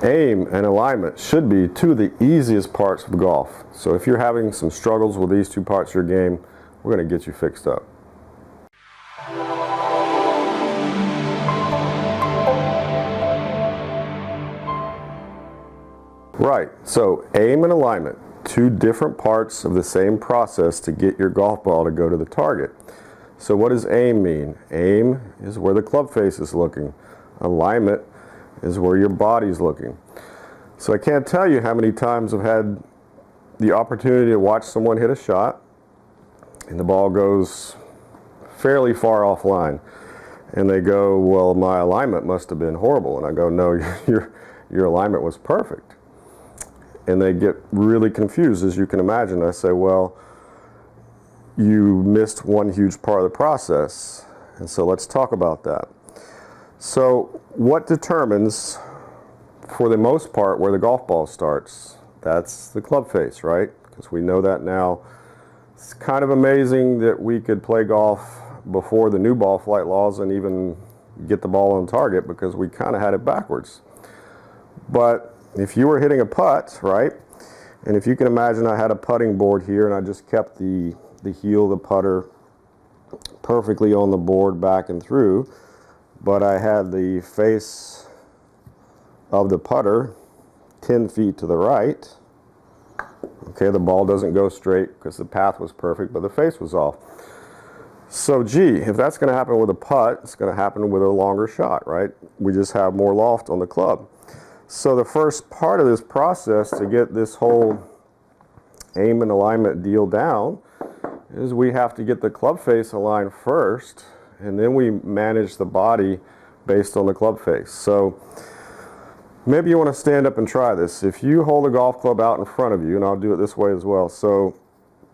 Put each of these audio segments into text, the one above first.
Aim and alignment should be two of the easiest parts of golf. So if you're having some struggles with these two parts of your game, we're going to get you fixed up. Right, so aim and alignment, two different parts of the same process to get your golf ball to go to the target. So what does aim mean? Aim is where the club face is looking. Alignment is where your body's looking. So I can't tell you how many times I've had the opportunity to watch someone hit a shot and the ball goes fairly far offline. And they go, well, my alignment must have been horrible. And I go, no, your alignment was perfect. And they get really confused, as you can imagine. I say, well, you missed one huge part of the process. And so let's talk about that. So what determines, for the most part, where the golf ball starts? That's the club face, right? Because we know that now. It's kind of amazing that we could play golf before the new ball flight laws and even get the ball on target, because we kind of had it backwards. But if you were hitting a putt, right? And if you can imagine, I had a putting board here and I just kept the heel of the putter perfectly on the board back and through, but I had the face of the putter 10 feet to the right. Okay, the ball doesn't go straight because the path was perfect, but the face was off. So gee, if that's going to happen with a putt, it's going to happen with a longer shot, right? We just have more loft on the club. So the first part of this process to get this whole aim and alignment deal down is we have to get the club face aligned first, and then we manage the body based on the club face. So maybe you want to stand up and try this. If you hold a golf club out in front of you, and I'll do it this way as well. So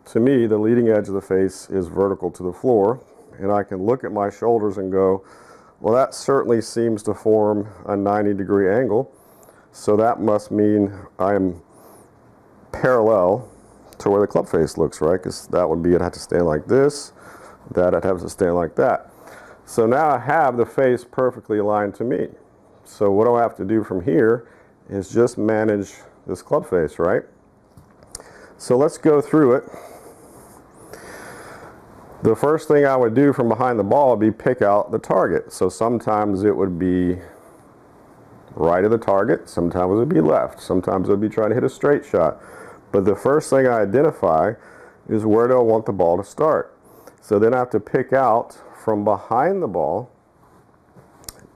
to me, the leading edge of the face is vertical to the floor, and I can look at my shoulders and go, well, that certainly seems to form a 90-degree angle. So that must mean I'm parallel to where the club face looks, right? Because that would be, I'd have to stand like this, that I'd have to stand like that. So now I have the face perfectly aligned to me. So what do I have to do from here is just manage this club face, right? So let's go through it. The first thing I would do from behind the ball would be pick out the target. So sometimes it would be right of the target, sometimes it would be left, sometimes it would be trying to hit a straight shot. But the first thing I identify is where do I want the ball to start. So then I have to pick out from behind the ball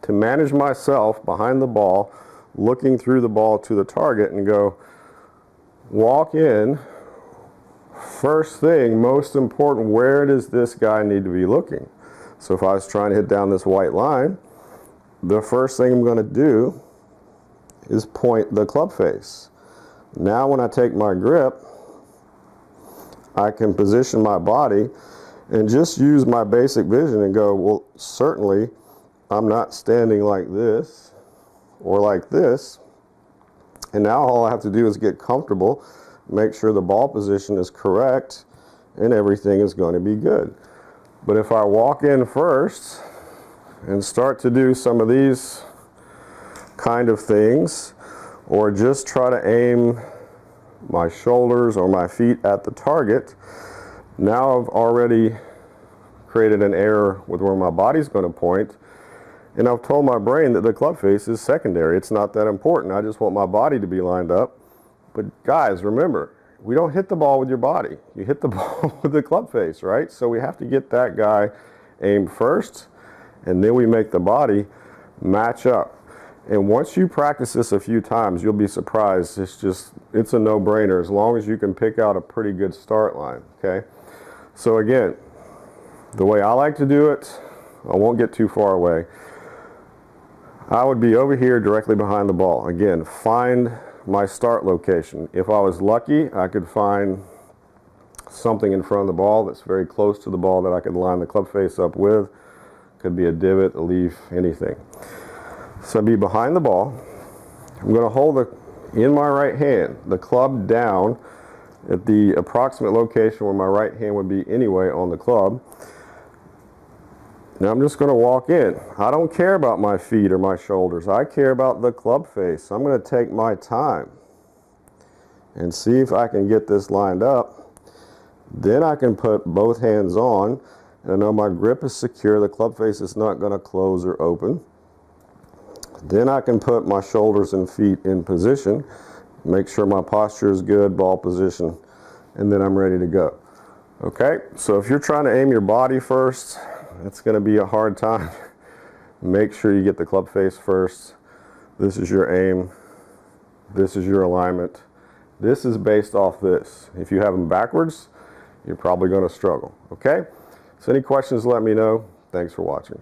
to manage myself behind the ball, looking through the ball to the target, and go, walk in, first thing, most important, where does this guy need to be looking? So if I was trying to hit down this white line, the first thing I'm going to do is point the club face. Now when I take my grip, I can position my body and just use my basic vision and go, well, certainly I'm not standing like this or like this. And now all I have to do is get comfortable, make sure the ball position is correct, and everything is going to be good. But if I walk in first and start to do some of these kind of things, or just try to aim my shoulders or my feet at the target, now I've already created an error with where my body's going to point, and I've told my brain that the club face is secondary. It's not that important. I just want my body to be lined up. But guys, remember, we don't hit the ball with your body. You hit the ball with the club face, right? So we have to get that guy aimed first, and then we make the body match up. And once you practice this a few times, you'll be surprised. It's a no-brainer as long as you can pick out a pretty good start line, okay? So again, the way I like to do it, I won't get too far away. I would be over here directly behind the ball. Again, find my start location. If I was lucky, I could find something in front of the ball that's very close to the ball that I could line the club face up with. Could be a divot, a leaf, anything. So I'd be behind the ball. I'm going to hold in my right hand the club down at the approximate location where my right hand would be anyway on the club. Now I'm just going to walk in. I don't care about my feet or my shoulders. I care about the club face. I'm going to take my time and see if I can get this lined up. Then I can put both hands on, and I know my grip is secure. The club face is not going to close or open. Then I can put my shoulders and feet in position, make sure my posture is good, ball position, and then I'm ready to go. Okay, so if you're trying to aim your body first, it's going to be a hard time. Make sure you get the club face first. This is your aim. This is your alignment. This is based off this. If you have them backwards, you're probably going to struggle. Okay, so any questions, let me know. Thanks for watching.